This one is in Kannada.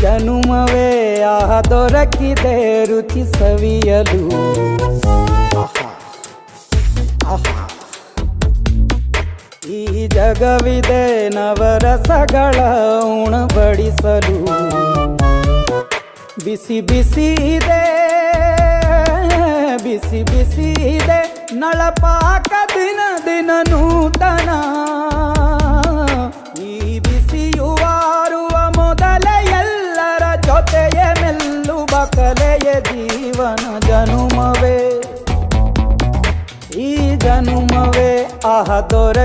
ಜನುಮವೇ ಆಹ ದೊರಕಿದೆ ರುಚಿ ಸವಿಯಲು. ಆಹಾ ಆಹಾ ಈ ಜಗವಿದೆ ನವರಸಗಳ ಉಣಬಡಿಸಲು. ಬಿಸಿ ಬಿಸಿ ಇದೆ ಬಿಸಿ ಬಿಸಿ ಇದೆ ನಳಪಾಕ ದಿನ ದಿನ ನೂತನ. ಈ ಬಿಸಿಯುವಾರುವ ಮೊದಲೇ ಎಲ್ಲರ ಜೊತೆಯೇ ಮೆಲ್ಲುವ ಕಲೆಯ ಜೀವನ. ಜನುಮವೇ ಈ ಜನುಮವೇ ಆಹ ದೊರಕಿದೆ